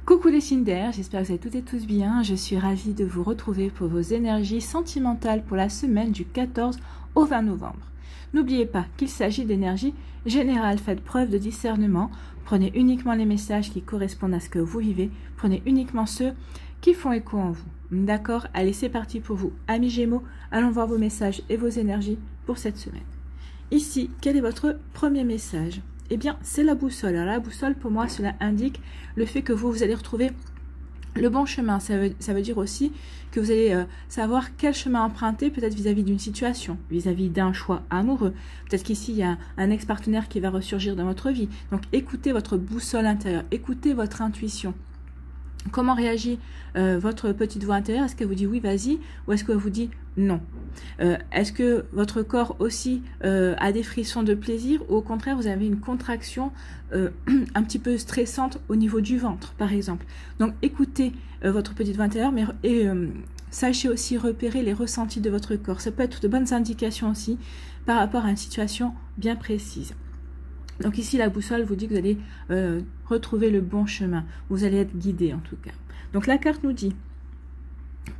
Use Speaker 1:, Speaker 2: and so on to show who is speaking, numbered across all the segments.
Speaker 1: Coucou les signes d'air, j'espère que vous allez toutes et tous bien. Je suis ravie de vous retrouver pour vos énergies sentimentales pour la semaine du 14 au 20 novembre. N'oubliez pas qu'il s'agit d'énergie générale. Faites preuve de discernement. Prenez uniquement les messages qui correspondent à ce que vous vivez. Prenez uniquement ceux qui font écho en vous. D'accord? Allez, c'est parti pour vous. Amis Gémeaux, allons voir vos messages et vos énergies pour cette semaine. Ici, quel est votre premier message? Eh bien, c'est la boussole. Alors, la boussole, pour moi, cela indique le fait que vous allez retrouver le bon chemin. Ça veut dire aussi que vous allez savoir quel chemin emprunter, peut-être vis-à-vis d'une situation, vis-à-vis d'un choix amoureux. Peut-être qu'ici, il y a un ex-partenaire qui va ressurgir dans votre vie. Donc, écoutez votre boussole intérieure, écoutez votre intuition. Comment réagit votre petite voix intérieure? Est-ce qu'elle vous dit oui, vas-y, ou est-ce qu'elle vous dit non? Est-ce que votre corps aussi a des frissons de plaisir, ou au contraire vous avez une contraction un petit peu stressante au niveau du ventre, par exemple? Donc écoutez votre petite voix intérieure, mais sachez aussi repérer les ressentis de votre corps. Ça peut être de bonnes indications aussi par rapport à une situation bien précise. Donc ici, la boussole vous dit que vous allez retrouver le bon chemin. Vous allez être guidé en tout cas. Donc la carte nous dit,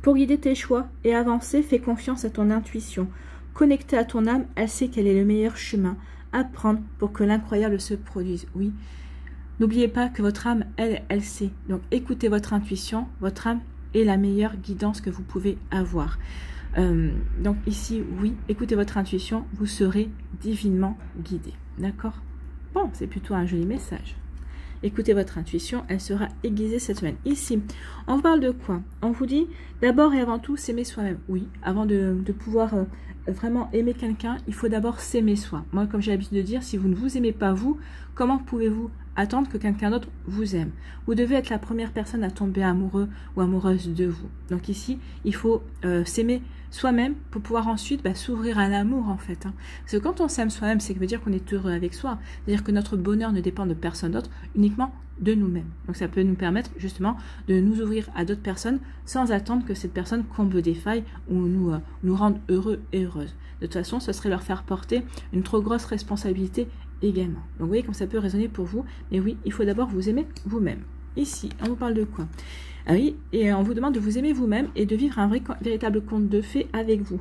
Speaker 1: pour guider tes choix et avancer, fais confiance à ton intuition. Connectée à ton âme, elle sait quel est le meilleur chemin à prendre pour que l'incroyable se produise. Oui, n'oubliez pas que votre âme, elle sait. Donc écoutez votre intuition, votre âme est la meilleure guidance que vous pouvez avoir. Donc ici, oui, écoutez votre intuition, vous serez divinement guidé. D'accord? Bon, c'est plutôt un joli message. Écoutez votre intuition, elle sera aiguisée cette semaine. Ici, on vous parle de quoi? On vous dit, d'abord et avant tout, s'aimer soi-même. Oui, avant de pouvoir vraiment aimer quelqu'un, il faut d'abord s'aimer soi. Moi, comme j'ai l'habitude de dire, si vous ne vous aimez pas vous, comment pouvez-vous attendre que quelqu'un d'autre vous aime? Vous devez être la première personne à tomber amoureux ou amoureuse de vous. Donc ici, il faut s'aimer soi-même pour pouvoir ensuite s'ouvrir à l'amour en fait. Parce que quand on s'aime soi-même, c'est que veut dire qu'on est heureux avec soi. C'est-à-dire que notre bonheur ne dépend de personne d'autre, uniquement de nous-mêmes. Donc ça peut nous permettre justement de nous ouvrir à d'autres personnes sans attendre que cette personne comble des failles ou nous rende heureux et heureuses. De toute façon, ce serait leur faire porter une trop grosse responsabilité également. Donc vous voyez comme ça peut résonner pour vous. Mais oui, il faut d'abord vous aimer vous-même. Ici, on vous parle de quoi? Ah oui, et on vous demande de vous aimer vous-même et de vivre un véritable conte de fées avec vous.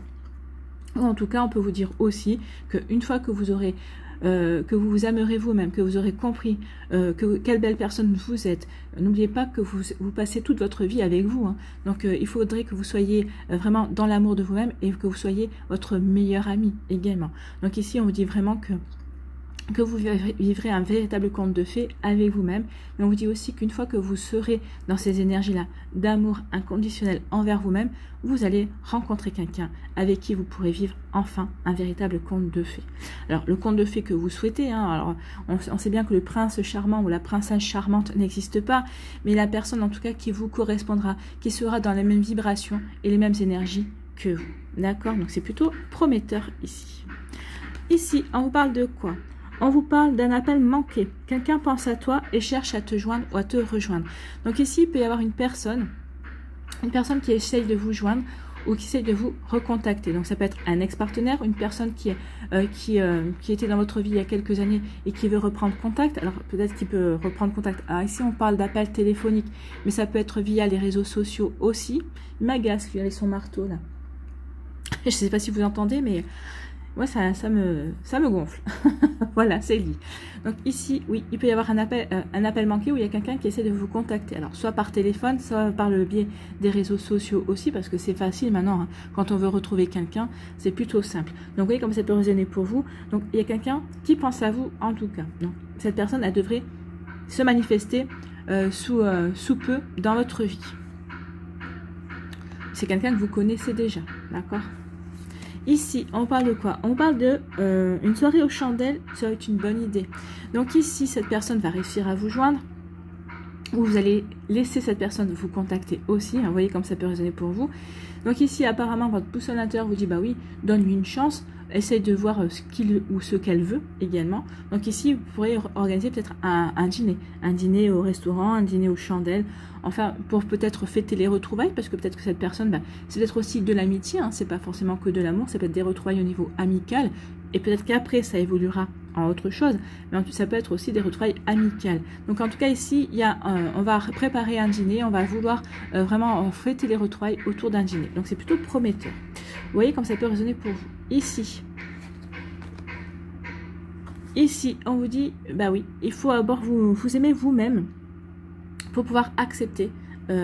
Speaker 1: Ou en tout cas, on peut vous dire aussi qu'une fois que vous aurez que vous vous aimerez vous-même, que vous aurez compris quelle belle personne vous êtes, n'oubliez pas que vous passez toute votre vie avec vous. Donc il faudrait que vous soyez vraiment dans l'amour de vous-même et que vous soyez votre meilleur ami également. Donc ici, on vous dit vraiment que vous vivrez un véritable conte de fées avec vous-même. Mais on vous dit aussi qu'une fois que vous serez dans ces énergies-là d'amour inconditionnel envers vous-même, vous allez rencontrer quelqu'un avec qui vous pourrez vivre enfin un véritable conte de fées. Alors, le conte de fées que vous souhaitez, alors on sait bien que le prince charmant ou la princesse charmante n'existe pas, mais la personne en tout cas qui vous correspondra, qui sera dans les mêmes vibrations et les mêmes énergies que vous. D'accord? Donc, c'est plutôt prometteur ici. Ici, on vous parle de quoi? On vous parle d'un appel manqué. Quelqu'un pense à toi et cherche à te joindre ou à te rejoindre. Donc ici, il peut y avoir une personne qui essaye de vous joindre ou qui essaye de vous recontacter. Donc ça peut être un ex-partenaire, une personne qui était dans votre vie il y a quelques années et qui veut reprendre contact. Alors peut-être qu'il peut reprendre contact. Alors ici, on parle d'appel téléphonique, mais ça peut être via les réseaux sociaux aussi. Il m'agace, lui, avec son marteau, là. Je ne sais pas si vous entendez, mais... moi, ça me gonfle. Voilà, c'est dit. Donc ici, oui, il peut y avoir un appel manqué où il y a quelqu'un qui essaie de vous contacter. Alors, soit par téléphone, soit par le biais des réseaux sociaux aussi, parce que c'est facile maintenant. Quand on veut retrouver quelqu'un, c'est plutôt simple. Donc, vous voyez comme ça peut résonner pour vous. Donc, il y a quelqu'un qui pense à vous, en tout cas. Donc, cette personne, elle devrait se manifester sous peu dans votre vie. C'est quelqu'un que vous connaissez déjà, d'accord ? Ici, on parle de quoi? On parle de une soirée aux chandelles, ça va être une bonne idée. Donc ici, cette personne va réussir à vous joindre, ou vous allez laisser cette personne vous contacter aussi. Vous voyez comme ça peut résonner pour vous. Donc ici, apparemment, votre boussole intérieure vous dit, bah oui, donne-lui une chance. Essaye de voir ce qu'il ou ce qu'elle veut également. Donc ici, vous pourrez organiser peut-être un dîner au restaurant, un dîner aux chandelles, enfin pour peut-être fêter les retrouvailles, parce que peut-être que cette personne, c'est peut-être aussi de l'amitié, c'est pas forcément que de l'amour, c'est peut-être des retrouvailles au niveau amical, et peut-être qu'après ça évoluera en autre chose, mais ça peut être aussi des retrouvailles amicales. Donc en tout cas ici, il y a on va préparer un dîner, on va vouloir vraiment fêter les retrouvailles autour d'un dîner. Donc c'est plutôt prometteur. Vous voyez comme ça peut résonner pour vous. Ici, on vous dit, bah oui, il faut d'abord vous aimer vous-même pour pouvoir accepter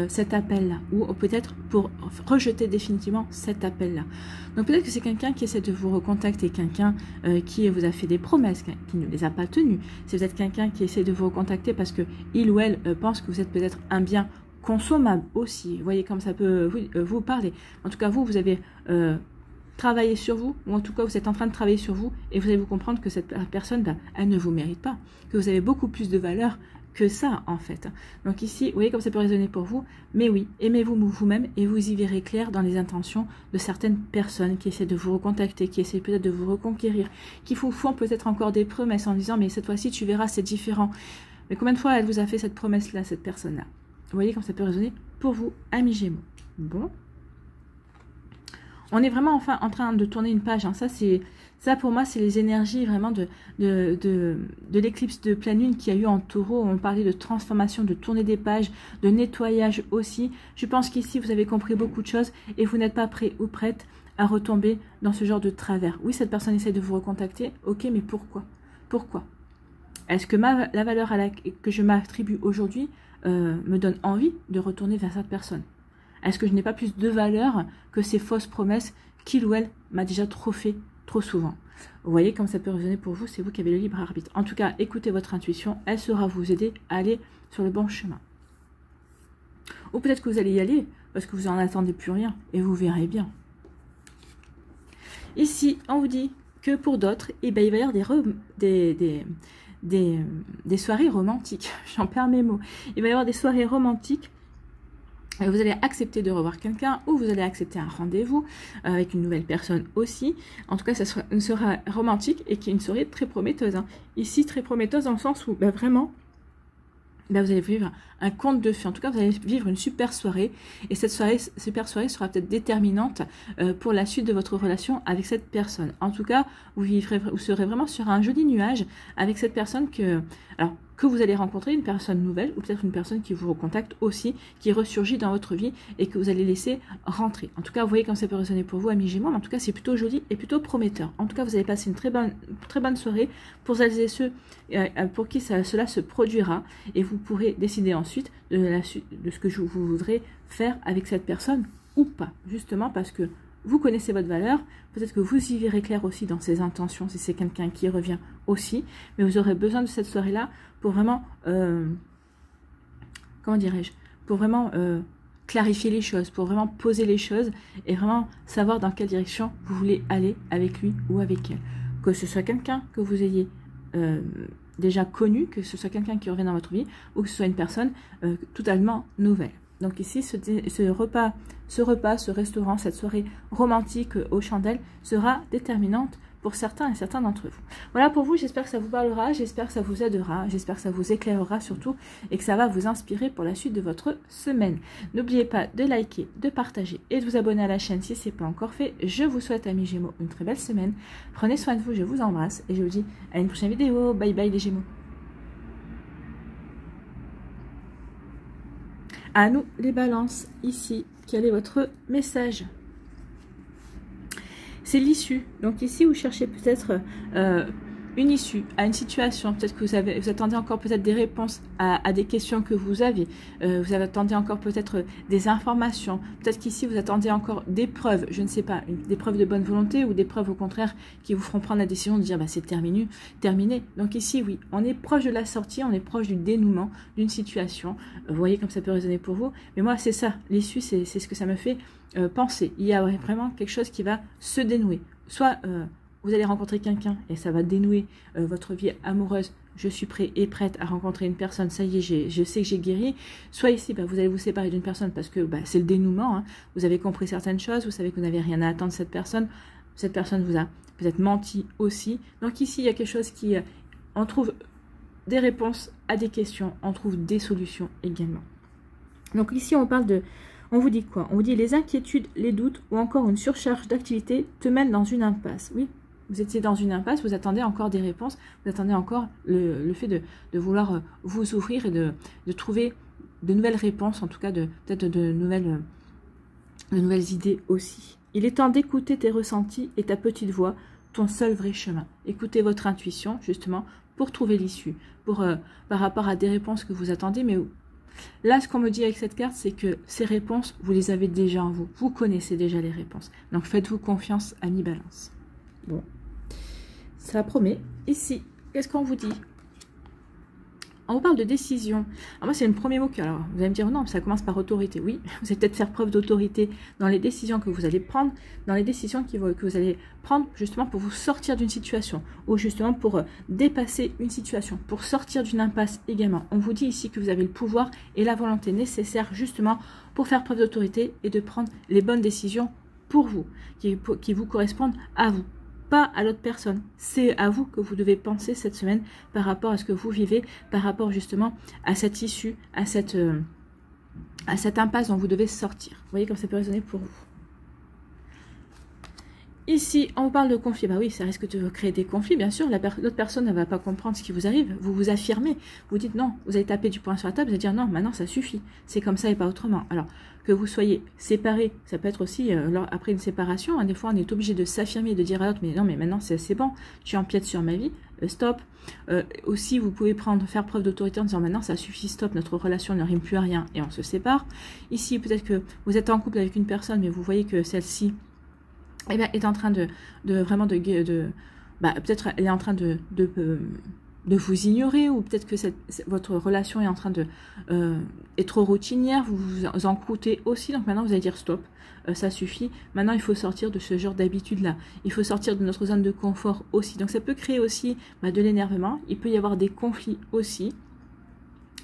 Speaker 1: cet appel-là, ou peut-être pour rejeter définitivement cet appel-là. Donc peut-être que c'est quelqu'un qui essaie de vous recontacter, quelqu'un qui vous a fait des promesses, qui ne les a pas tenues. C'est peut-être quelqu'un qui essaie de vous recontacter parce que il ou elle pense que vous êtes peut-être un bien consommable aussi. Vous voyez comme ça peut vous parler. En tout cas, vous avez travaillé sur vous, ou en tout cas vous êtes en train de travailler sur vous, et vous allez vous comprendre que cette personne, bah, elle ne vous mérite pas, que vous avez beaucoup plus de valeur que ça en fait. Donc ici, vous voyez comme ça peut résonner pour vous, mais oui, aimez-vous vous-même et vous y verrez clair dans les intentions de certaines personnes qui essaient de vous recontacter, qui essaient peut-être de vous reconquérir, qui vous font peut-être encore des promesses en disant mais cette fois-ci tu verras c'est différent. Mais combien de fois elle vous a fait cette promesse-là, cette personne-là? Vous voyez comme ça peut résonner pour vous, amis Gémeaux. Bon. On est vraiment enfin en train de tourner une page. Hein. Ça pour moi, c'est les énergies vraiment de l'éclipse de pleine lune qu'il y a eu en Taureau. On parlait de transformation, de tourner des pages, de nettoyage aussi. Je pense qu'ici, vous avez compris beaucoup de choses et vous n'êtes pas prêt ou prête à retomber dans ce genre de travers. Oui, cette personne essaie de vous recontacter. Ok, mais pourquoi? Pourquoi? Est-ce que la valeur que je m'attribue aujourd'hui me donne envie de retourner vers cette personne? Est-ce que je n'ai pas plus de valeur que ces fausses promesses qu'il ou elle m'a déjà trop fait, trop souvent? Vous voyez comme ça peut résonner pour vous, c'est vous qui avez le libre arbitre. En tout cas, écoutez votre intuition, elle saura vous aider à aller sur le bon chemin. Ou peut-être que vous allez y aller parce que vous n'en attendez plus rien et vous verrez bien. Ici, on vous dit que pour d'autres, eh ben, il va y avoir des soirées romantiques. J'en perds mes mots. Il va y avoir des soirées romantiques. Vous allez accepter de revoir quelqu'un ou vous allez accepter un rendez-vous avec une nouvelle personne aussi. En tout cas, ça sera romantique et qui est une soirée très prometteuse. Hein. Ici, très prometteuse dans le sens où vraiment, vous allez vivre un conte de fées. En tout cas, vous allez vivre une super soirée. Et cette super soirée sera peut-être déterminante pour la suite de votre relation avec cette personne. En tout cas, vous serez vraiment sur un joli nuage avec cette personne que vous allez rencontrer, une personne nouvelle ou peut-être une personne qui vous recontacte aussi, qui ressurgit dans votre vie et que vous allez laisser rentrer. En tout cas, vous voyez comme ça peut résonner pour vous, amis Gémeaux, mais en tout cas, c'est plutôt joli et plutôt prometteur. En tout cas, vous allez passer une très bonne soirée pour celles et ceux pour qui cela se produira et vous pourrez décider ensuite de ce que vous voudrez faire avec cette personne ou pas, justement parce que vous connaissez votre valeur, peut-être que vous y verrez clair aussi dans ses intentions, si c'est quelqu'un qui revient aussi, mais vous aurez besoin de cette soirée-là pour vraiment, comment dirais-je, pour vraiment clarifier les choses, pour vraiment poser les choses et vraiment savoir dans quelle direction vous voulez aller avec lui ou avec elle. Que ce soit quelqu'un que vous ayez déjà connu, que ce soit quelqu'un qui revient dans votre vie ou que ce soit une personne totalement nouvelle. Donc ici, ce repas, ce restaurant, cette soirée romantique aux chandelles sera déterminante pour certains et certains d'entre vous. Voilà pour vous, j'espère que ça vous parlera, j'espère que ça vous aidera, j'espère que ça vous éclairera surtout et que ça va vous inspirer pour la suite de votre semaine. N'oubliez pas de liker, de partager et de vous abonner à la chaîne si ce n'est pas encore fait. Je vous souhaite, amis Gémeaux, une très belle semaine. Prenez soin de vous, je vous embrasse et je vous dis à une prochaine vidéo. Bye bye les Gémeaux. À nous les balances, ici, quel est votre message? C'est l'issue. Donc ici, vous cherchez peut-être une issue à une situation. Peut-être que vous attendez encore peut-être des réponses à des questions que vous aviez. Vous attendez encore peut-être des informations. Peut-être qu'ici, vous attendez encore des preuves. Je ne sais pas, des preuves de bonne volonté ou des preuves au contraire qui vous feront prendre la décision de dire bah, c'est terminé. Donc ici, oui, on est proche de la sortie, on est proche du dénouement d'une situation. Vous voyez comme ça peut résonner pour vous. Mais moi, c'est ça. L'issue, c'est ce que ça me fait penser. Il y a vraiment quelque chose qui va se dénouer. Soit vous allez rencontrer quelqu'un et ça va dénouer votre vie amoureuse. Je suis prêt et prête à rencontrer une personne. Ça y est, je sais que j'ai guéri. Soit ici, bah, vous allez vous séparer d'une personne parce que bah, c'est le dénouement. Hein. Vous avez compris certaines choses. Vous savez que vous n'avez rien à attendre de cette personne. Cette personne vous a peut-être menti aussi. Donc ici, il y a quelque chose qui... on trouve des réponses à des questions. On trouve des solutions également. Donc ici, on parle de... On vous dit quoi? On vous dit les inquiétudes, les doutes ou encore une surcharge d'activité te mènent dans une impasse. Oui. Vous étiez dans une impasse, vous attendez encore des réponses, vous attendez encore le fait de vouloir vous ouvrir et de trouver de nouvelles réponses, en tout cas peut-être de nouvelles idées aussi. Il est temps d'écouter tes ressentis et ta petite voix, ton seul vrai chemin. Écoutez votre intuition, justement, pour trouver l'issue, par rapport à des réponses que vous attendez. Mais là, ce qu'on me dit avec cette carte, c'est que ces réponses, vous les avez déjà en vous. Vous connaissez déjà les réponses. Donc, faites-vous confiance, ami Balance. Bon, ça promet. Ici, qu'est-ce qu'on vous dit? On vous parle de décision. Alors moi, c'est le premier mot. Alors, vous allez me dire, non, ça commence par autorité. Oui, vous allez peut-être faire preuve d'autorité dans les décisions que vous allez prendre, dans les décisions que vous allez prendre justement pour vous sortir d'une situation, ou justement pour dépasser une situation, pour sortir d'une impasse également. On vous dit ici que vous avez le pouvoir et la volonté nécessaire justement pour faire preuve d'autorité et de prendre les bonnes décisions pour vous, qui vous correspondent à vous. Pas à l'autre personne. C'est à vous que vous devez penser cette semaine par rapport à ce que vous vivez, par rapport justement à cette issue, à cette impasse dont vous devez sortir. Vous voyez comme ça peut résonner pour vous. Ici, on vous parle de conflit. Bah oui, ça risque de créer des conflits, bien sûr. L'autre personne ne va pas comprendre ce qui vous arrive. Vous vous affirmez. Vous dites non. Vous allez taper du poing sur la table. Vous allez dire non, maintenant ça suffit. C'est comme ça et pas autrement. Alors, que vous soyez séparés, ça peut être aussi, après une séparation, hein, des fois on est obligé de s'affirmer et de dire à l'autre, mais non, mais maintenant c'est bon, tu empiètes sur ma vie, stop. Aussi, vous pouvez faire preuve d'autorité en disant maintenant ça suffit, stop, notre relation ne rime plus à rien et on se sépare. Ici, peut-être que vous êtes en couple avec une personne, mais vous voyez que celle-ci est en train peut-être elle est en train de vous ignorer, ou peut-être que votre relation est en train est trop routinière, vous vous en croûtez aussi, donc maintenant vous allez dire stop, ça suffit, maintenant il faut sortir de ce genre d'habitude-là, il faut sortir de notre zone de confort aussi, donc ça peut créer aussi de l'énervement, il peut y avoir des conflits aussi.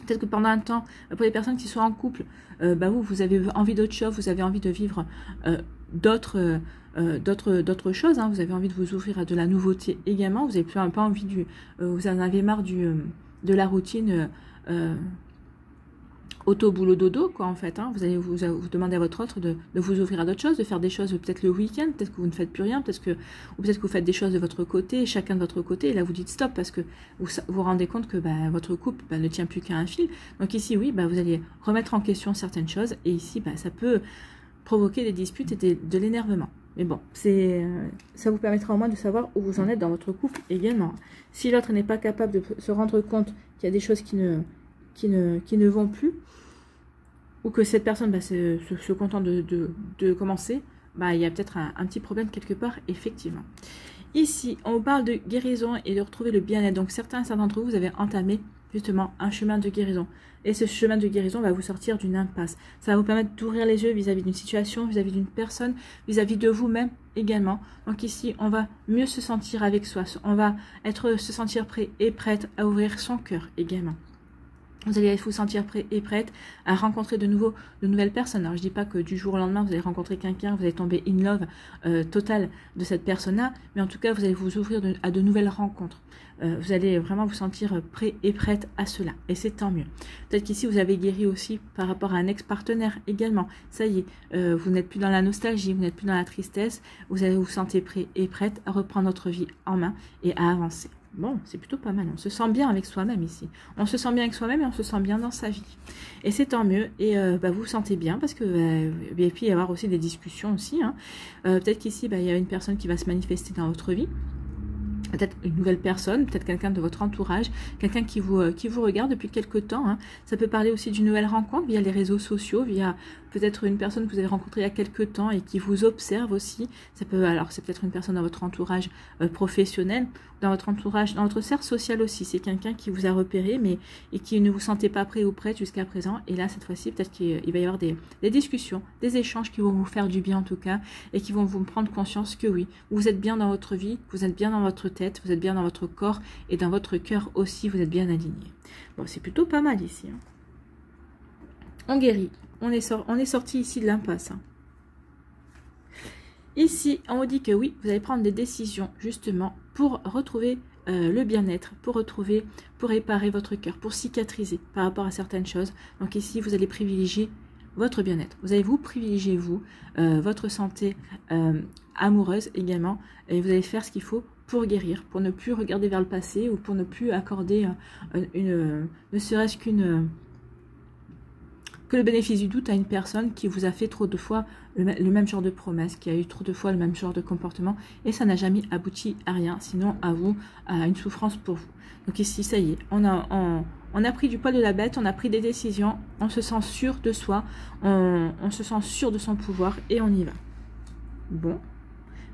Speaker 1: Peut-être que pendant un temps, pour les personnes qui sont en couple, vous avez envie d'autre chose, vous avez envie de vivre d'autres choses, hein. Vous avez envie de vous ouvrir à de la nouveauté également, vous n'avez plus pas envie vous en avez marre de la routine auto boulot dodo quoi en fait, hein. Vous allez vous demander à votre autre de vous ouvrir à d'autres choses, de faire des choses peut-être le week-end, peut-être que vous ne faites plus rien, peut-être que vous faites des choses de votre côté, chacun de votre côté, et là vous dites stop parce que vous vous rendez compte que votre couple ne tient plus qu'à un fil. Donc ici oui, vous allez remettre en question certaines choses, et ici ça peut provoquer des disputes et de l'énervement. Mais bon, ça vous permettra au moins de savoir où vous en êtes dans votre couple également. Si l'autre n'est pas capable de se rendre compte qu'il y a des choses qui ne vont plus, ou que cette personne se contente de commencer, il y a peut-être un petit problème quelque part, effectivement. Ici, on parle de guérison et de retrouver le bien-être. Donc certains d'entre vous avez entamé justement un chemin de guérison. Et ce chemin de guérison va vous sortir d'une impasse. Ça va vous permettre d'ouvrir les yeux vis-à-vis d'une situation, vis-à-vis d'une personne, vis-à-vis de vous-même également. Donc ici, on va mieux se sentir avec soi. On va se sentir prêt et prête à ouvrir son cœur également. Vous allez vous sentir prêt et prête à rencontrer de nouvelles personnes. Alors, je ne dis pas que du jour au lendemain, vous allez rencontrer quelqu'un, vous allez tomber in love total de cette personne-là, mais en tout cas, vous allez vous ouvrir à de nouvelles rencontres. Vous allez vraiment vous sentir prêt et prête à cela, et c'est tant mieux. Peut-être qu'ici, vous avez guéri aussi par rapport à un ex-partenaire également. Ça y est, vous n'êtes plus dans la nostalgie, vous n'êtes plus dans la tristesse, vous allez vous sentir prêt et prête à reprendre votre vie en main et à avancer. Bon, c'est plutôt pas mal. On se sent bien avec soi-même ici. On se sent bien avec soi-même et on se sent bien dans sa vie. Et c'est tant mieux. Et vous vous sentez bien parce que et puis il y avoir aussi des discussions aussi. Hein. Peut-être qu'ici, il y a une personne qui va se manifester dans votre vie. Peut-être une nouvelle personne, peut-être quelqu'un de votre entourage, quelqu'un qui vous regarde depuis quelque temps. Hein. Ça peut parler aussi d'une nouvelle rencontre via les réseaux sociaux, via peut-être une personne que vous avez rencontrée il y a quelque temps et qui vous observe aussi. Ça peut, alors c'est peut-être une personne dans votre entourage professionnel, dans votre entourage, dans votre cercle social aussi. C'est quelqu'un qui vous a repéré et qui ne vous sentait pas prêt ou prête jusqu'à présent. Et là, cette fois-ci, peut-être qu'il va y avoir des discussions, des échanges qui vont vous faire du bien en tout cas et qui vont vous prendre conscience que oui, vous êtes bien dans votre vie, vous êtes bien dans votre tête, vous êtes bien dans votre corps et dans votre cœur aussi, vous êtes bien aligné. Bon, c'est plutôt pas mal ici. Hein. On guérit. On est sorti ici de l'impasse. Hein. Ici, on vous dit que oui, vous allez prendre des décisions justement pour retrouver le bien-être, pour réparer votre cœur, pour cicatriser par rapport à certaines choses. Donc ici, vous allez privilégier votre bien-être. Vous allez vous privilégier, votre santé amoureuse également, et vous allez faire ce qu'il faut pour guérir, pour ne plus regarder vers le passé ou pour ne plus accorder ne serait-ce que le bénéfice du doute à une personne qui vous a fait trop de fois le même genre de promesse, qui a eu trop de fois le même genre de comportement et ça n'a jamais abouti à rien, sinon à vous, à une souffrance pour vous. Donc ici, ça y est, on a pris du poil de la bête, on a pris des décisions, on se sent sûr de soi, on se sent sûr de son pouvoir et on y va. Bon.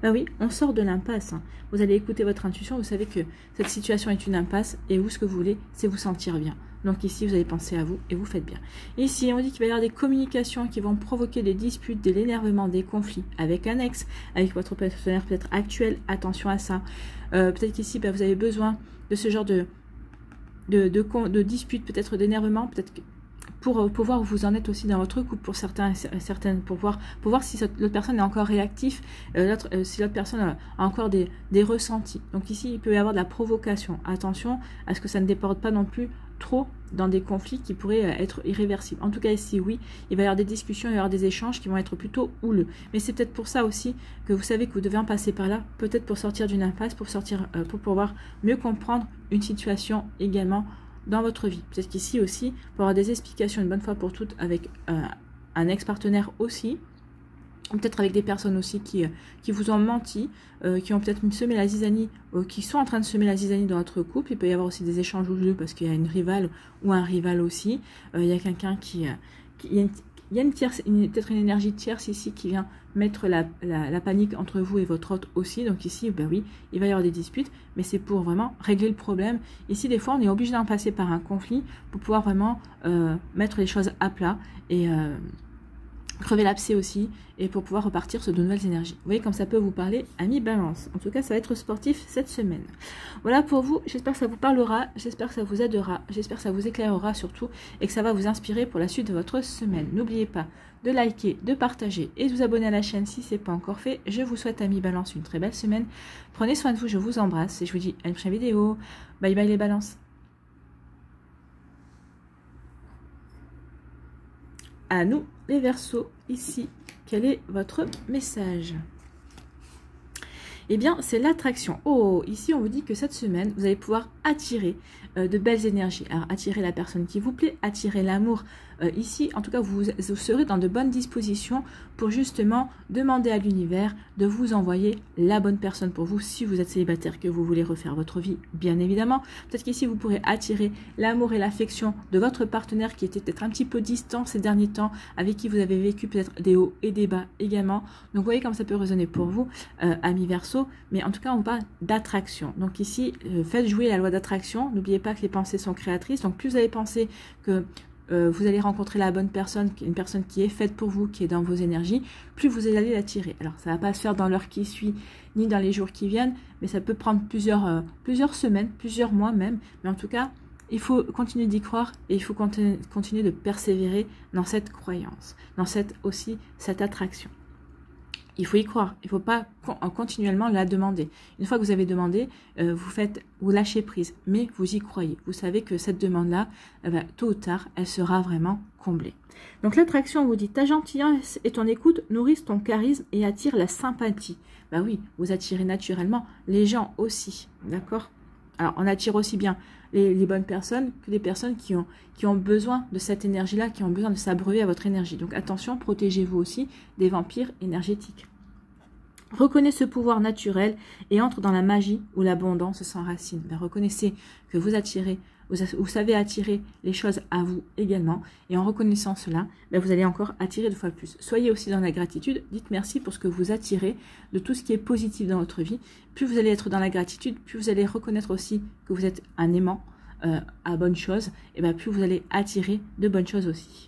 Speaker 1: Ben oui, on sort de l'impasse. Hein. Vous allez écouter votre intuition, vous savez que cette situation est une impasse et vous, ce que vous voulez, c'est vous sentir bien. Donc ici, vous allez penser à vous et vous faites bien. Ici, on dit qu'il va y avoir des communications qui vont provoquer des disputes, de l'énervement, des conflits avec un ex, avec votre partenaire peut-être actuel. Attention à ça. Peut-être qu'ici, ben, vous avez besoin de ce genre de disputes, peut-être d'énervement, peut-être pour voir où vous en êtes aussi dans votre couple, pour certaines, pour voir si l'autre personne est encore réactif, si l'autre personne a encore des ressentis. Donc ici, il peut y avoir de la provocation. Attention à ce que ça ne déborde pas non plus trop dans des conflits qui pourraient être irréversibles. En tout cas ici, oui, il va y avoir des discussions, il va y avoir des échanges qui vont être plutôt houleux. Mais c'est peut-être pour ça aussi que vous savez que vous devez en passer par là, peut-être pour sortir d'une impasse, pour pouvoir mieux comprendre une situation également dans votre vie. Peut-être qu'ici aussi, pour avoir des explications une bonne fois pour toutes avec un ex-partenaire aussi, ou peut-être avec des personnes aussi qui vous ont menti, qui ont peut-être semé la zizanie, qui sont en train de semer la zizanie dans votre couple. Il peut y avoir aussi des échanges houleux parce qu'il y a une rivale ou un rival aussi. Il y a quelqu'un il y a peut-être une énergie tierce ici qui vient mettre la panique entre vous et votre hôte aussi. Donc ici, ben oui, il va y avoir des disputes, mais c'est pour vraiment régler le problème. Ici, des fois, on est obligé d'en passer par un conflit pour pouvoir vraiment mettre les choses à plat et crever l'abcès aussi, et pour pouvoir repartir sur de nouvelles énergies. Vous voyez comme ça peut vous parler, amis Balance. En tout cas, ça va être sportif cette semaine. Voilà pour vous, j'espère que ça vous parlera, j'espère que ça vous aidera, j'espère que ça vous éclairera surtout, et que ça va vous inspirer pour la suite de votre semaine. N'oubliez pas de liker, de partager et de vous abonner à la chaîne si ce n'est pas encore fait. Je vous souhaite, amis Balance, une très belle semaine. Prenez soin de vous, je vous embrasse, et je vous dis à une prochaine vidéo. Bye bye les Balances. À nous les Verseaux, ici, quel est votre message? Eh bien, c'est l'attraction. Oh, ici, on vous dit que cette semaine, vous allez pouvoir attirer de belles énergies. Alors, attirer la personne qui vous plaît, attirer l'amour. Ici, en tout cas, vous serez dans de bonnes dispositions pour justement demander à l'univers de vous envoyer la bonne personne pour vous si vous êtes célibataire, que vous voulez refaire votre vie, bien évidemment. Peut-être qu'ici, vous pourrez attirer l'amour et l'affection de votre partenaire qui était peut-être un petit peu distant ces derniers temps, avec qui vous avez vécu peut-être des hauts et des bas également. Donc, vous voyez comme ça peut résonner pour vous, amis Verseaux. Mais en tout cas, on parle d'attraction. Donc ici, faites jouer la loi d'attraction. N'oubliez pas que les pensées sont créatrices. Donc, plus vous allez penser que vous allez rencontrer la bonne personne, une personne qui est faite pour vous, qui est dans vos énergies, plus vous allez l'attirer. Alors, ça ne va pas se faire dans l'heure qui suit, ni dans les jours qui viennent, mais ça peut prendre plusieurs semaines, plusieurs mois même. Mais en tout cas, il faut continuer d'y croire et il faut continuer de persévérer dans cette croyance, dans cette attraction. Il faut y croire, il ne faut pas continuellement la demander. Une fois que vous avez demandé, vous lâchez prise, mais vous y croyez. Vous savez que cette demande-là, tôt ou tard, elle sera vraiment comblée. Donc l'attraction, on vous dit, ta gentillesse et ton écoute nourrissent ton charisme et attirent la sympathie. Ben oui, vous attirez naturellement les gens aussi, d'accord? Alors on attire aussi bien les bonnes personnes que des personnes qui ont besoin de cette énergie-là, qui ont besoin de s'abreuver à votre énergie. Donc attention, protégez-vous aussi des vampires énergétiques. Reconnez ce pouvoir naturel et entre dans la magie où l'abondance s'enracine. Ben, reconnaissez que vous savez attirer les choses à vous également. Et en reconnaissant cela, ben, vous allez encore attirer 2 fois plus. Soyez aussi dans la gratitude. Dites merci pour ce que vous attirez, de tout ce qui est positif dans votre vie. Plus vous allez être dans la gratitude, plus vous allez reconnaître aussi que vous êtes un aimant à bonnes choses. Et ben, plus vous allez attirer de bonnes choses aussi.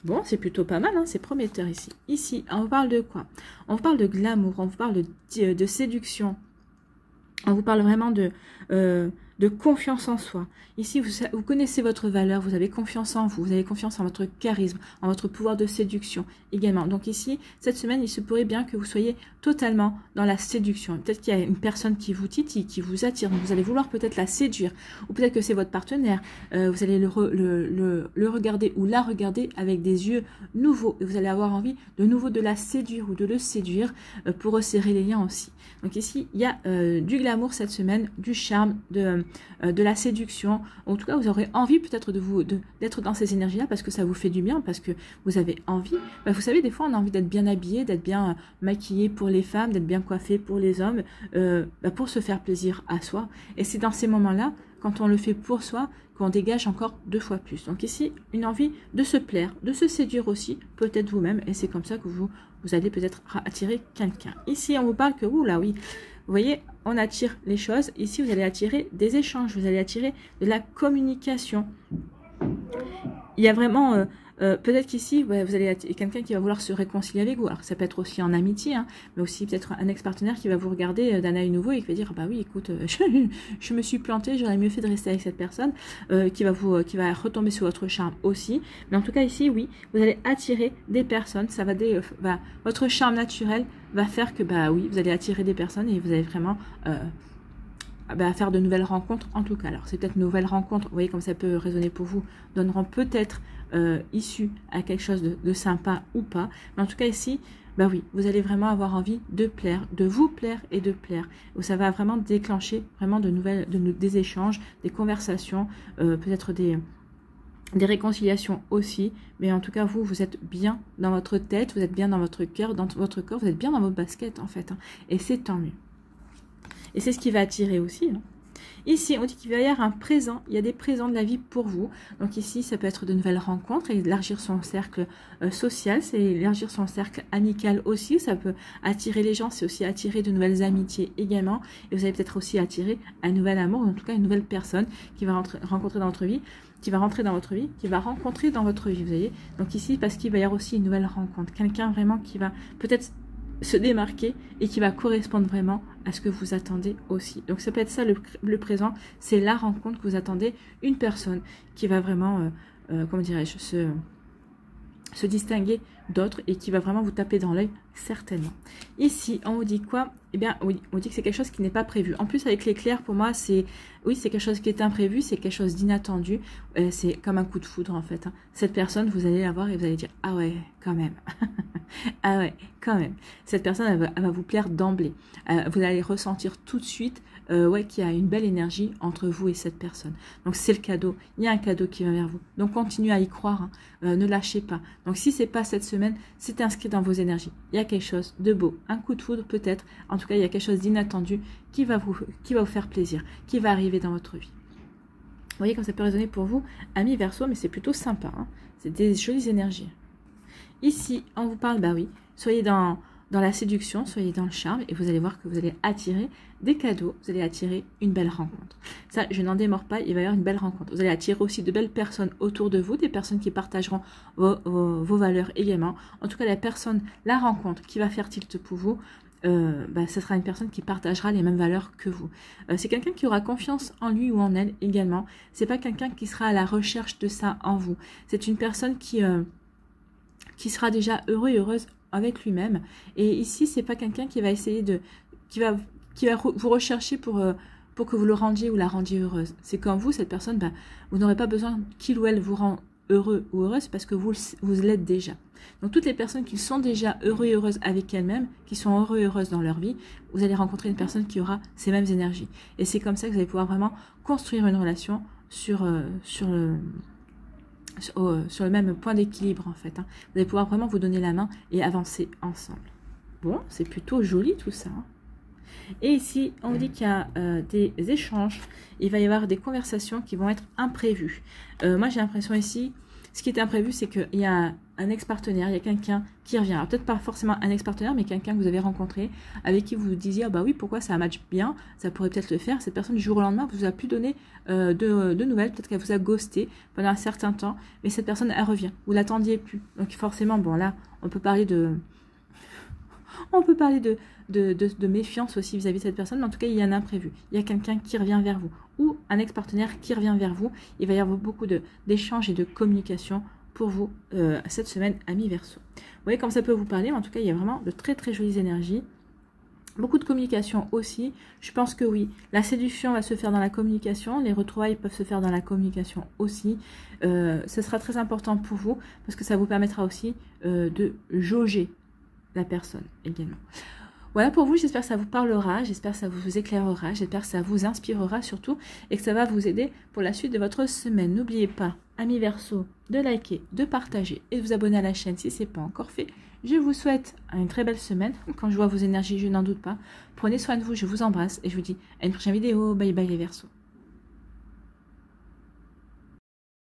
Speaker 1: Bon, c'est plutôt pas mal, hein, c'est prometteur ici. Ici, on vous parle de quoi? On vous parle de glamour, on vous parle de séduction. On vous parle vraiment de de confiance en soi. Ici, vous connaissez votre valeur, vous avez confiance en vous, vous avez confiance en votre charisme, en votre pouvoir de séduction également. Donc ici, cette semaine, il se pourrait bien que vous soyez totalement dans la séduction. Peut-être qu'il y a une personne qui vous titille, qui vous attire, donc vous allez vouloir peut-être la séduire, ou peut-être que c'est votre partenaire, vous allez le regarder ou la regarder avec des yeux nouveaux, et vous allez avoir envie de nouveau de la séduire ou de le séduire pour resserrer les liens aussi. Donc ici, il y a du glamour cette semaine, du charme, de la séduction. En tout cas, vous aurez envie peut-être d'être dans ces énergies-là parce que ça vous fait du bien, parce que vous avez envie. Vous savez, des fois, on a envie d'être bien habillé, d'être bien maquillé pour les femmes, d'être bien coiffé pour les hommes, pour se faire plaisir à soi. Et c'est dans ces moments-là, quand on le fait pour soi, qu'on dégage encore 2 fois plus. Donc ici, une envie de se plaire, de se séduire aussi, peut-être vous-même, et c'est comme ça que vous allez peut-être attirer quelqu'un. Ici, on vous parle que, oula, oui, vous voyez, on attire les choses. Ici, vous allez attirer des échanges, vous allez attirer de la communication. Il y a vraiment... peut-être qu'ici, vous allez être quelqu'un qui va vouloir se réconcilier avec vous. Alors, ça peut être aussi en amitié, hein, mais aussi peut-être un ex-partenaire qui va vous regarder d'un œil nouveau et qui va dire, bah oui, écoute, je me suis plantée, j'aurais mieux fait de rester avec cette personne, qui va retomber sur votre charme aussi. Mais en tout cas, ici, oui, vous allez attirer des personnes. Ça va votre charme naturel va faire que, bah oui, vous allez attirer des personnes et vous allez vraiment... faire de nouvelles rencontres en tout cas. Alors c'est peut-être nouvelles rencontres, vous voyez comme ça peut résonner pour vous, donneront peut-être issue à quelque chose de sympa ou pas. Mais en tout cas ici, bah oui, vous allez vraiment avoir envie de plaire, de vous plaire et de plaire. Où ça va vraiment déclencher vraiment des échanges, des conversations, peut-être des réconciliations aussi. Mais en tout cas, vous êtes bien dans votre tête, vous êtes bien dans votre cœur, vous êtes bien dans vos baskets en fait. Hein, et c'est tant mieux. Et c'est ce qui va attirer aussi. Hein. Ici, on dit qu'il va y avoir un présent. Il y a des présents de la vie pour vous. Donc ici, ça peut être de nouvelles rencontres, élargir son cercle social, c'est élargir son cercle amical aussi. Ça peut attirer les gens, c'est aussi attirer de nouvelles amitiés également. Et vous allez peut-être aussi attirer un nouvel amour, ou en tout cas une nouvelle personne qui va rencontrer dans votre vie, qui va rentrer dans votre vie, qui va rencontrer dans votre vie, vous voyez. Donc ici, parce qu'il va y avoir aussi une nouvelle rencontre. Quelqu'un vraiment qui va peut-être se démarquer et qui va correspondre vraiment à ce que vous attendez aussi. Donc ça peut être ça le présent, c'est la rencontre que vous attendez, une personne qui va vraiment, comment dirais-je, se distinguer d'autres et qui va vraiment vous taper dans l'œil certainement. Ici, on vous dit quoi? Eh bien, oui, on dit que c'est quelque chose qui n'est pas prévu. En plus, avec l'éclair, pour moi, c'est quelque chose qui est imprévu, c'est quelque chose d'inattendu. C'est comme un coup de foudre, en fait. Hein. Cette personne, vous allez la voir et vous allez dire, ah ouais, quand même. Ah ouais, quand même. Cette personne, elle va vous plaire d'emblée. Vous allez ressentir tout de suite qu'il y a une belle énergie entre vous et cette personne. Donc, c'est le cadeau. Il y a un cadeau qui va vers vous. Donc, continuez à y croire. Hein. Ne lâchez pas. Donc, si c'est pas cette semaine, c'est inscrit dans vos énergies. Il y a quelque chose de beau. Un coup de foudre, peut-être. En tout cas, il y a quelque chose d'inattendu qui va vous faire plaisir, qui va arriver dans votre vie. Vous voyez comme ça peut résonner pour vous, amis Verseau, mais c'est plutôt sympa. Hein. C'est des jolies énergies. Ici, on vous parle, bah oui, soyez dans la séduction, soyez dans le charme, et vous allez voir que vous allez attirer des cadeaux, vous allez attirer une belle rencontre. Ça, je n'en démords pas, il va y avoir une belle rencontre. Vous allez attirer aussi de belles personnes autour de vous, des personnes qui partageront vos valeurs également. En tout cas, la rencontre qui va faire tilt pour vous, ce sera une personne qui partagera les mêmes valeurs que vous. C'est quelqu'un qui aura confiance en lui ou en elle également. C'est pas quelqu'un qui sera à la recherche de ça en vous. C'est une personne qui sera déjà heureux et heureuse avec lui-même. Et ici, c'est pas quelqu'un qui va essayer qui va vous rechercher pour que vous le rendiez ou la rendiez heureuse. C'est comme vous, cette personne, vous n'aurez pas besoin qu'il ou elle vous rend heureux ou heureuse parce que vous l'êtes déjà. Donc toutes les personnes qui sont déjà heureux et heureuses avec elles-mêmes, qui sont heureux et heureuses dans leur vie, vous allez rencontrer une personne qui aura ces mêmes énergies. Et c'est comme ça que vous allez pouvoir vraiment construire une relation sur le même point d'équilibre en fait. Hein. Vous allez pouvoir vraiment vous donner la main et avancer ensemble. Bon, c'est plutôt joli tout ça. Hein. Et ici, on dit qu'il y a des échanges, il va y avoir des conversations qui vont être imprévues. Moi, j'ai l'impression ici, ce qui est imprévu, c'est qu'il y a un ex-partenaire, il y a quelqu'un qui revient. Alors peut-être pas forcément un ex-partenaire, mais quelqu'un que vous avez rencontré, avec qui vous vous disiez, ah bah oui, pourquoi ça match bien, ça pourrait peut-être le faire. Cette personne, du jour au lendemain, vous a plus donné de nouvelles, peut-être qu'elle vous a ghosté pendant un certain temps, mais cette personne, elle revient. Vous l'attendiez plus. Donc forcément, bon là, on peut parler de de méfiance aussi vis-à-vis de cette personne, mais en tout cas, il y a un imprévu. Il y a quelqu'un qui revient vers vous ou un ex-partenaire qui revient vers vous. Il va y avoir beaucoup d'échanges et de communication pour vous cette semaine, amis Verseau. Vous voyez comme ça peut vous parler, mais en tout cas, il y a vraiment de très très jolies énergies. Beaucoup de communication aussi. Je pense que oui, la séduction va se faire dans la communication. Les retrouvailles peuvent se faire dans la communication aussi. Ce sera très important pour vous parce que ça vous permettra aussi de jauger la personne également. Voilà pour vous, j'espère que ça vous parlera, j'espère que ça vous éclairera, j'espère que ça vous inspirera surtout et que ça va vous aider pour la suite de votre semaine. N'oubliez pas, amis Verseau, de liker, de partager et de vous abonner à la chaîne si ce n'est pas encore fait. Je vous souhaite une très belle semaine. Quand je vois vos énergies, je n'en doute pas. Prenez soin de vous, je vous embrasse et je vous dis à une prochaine vidéo. Bye bye les Verseaux.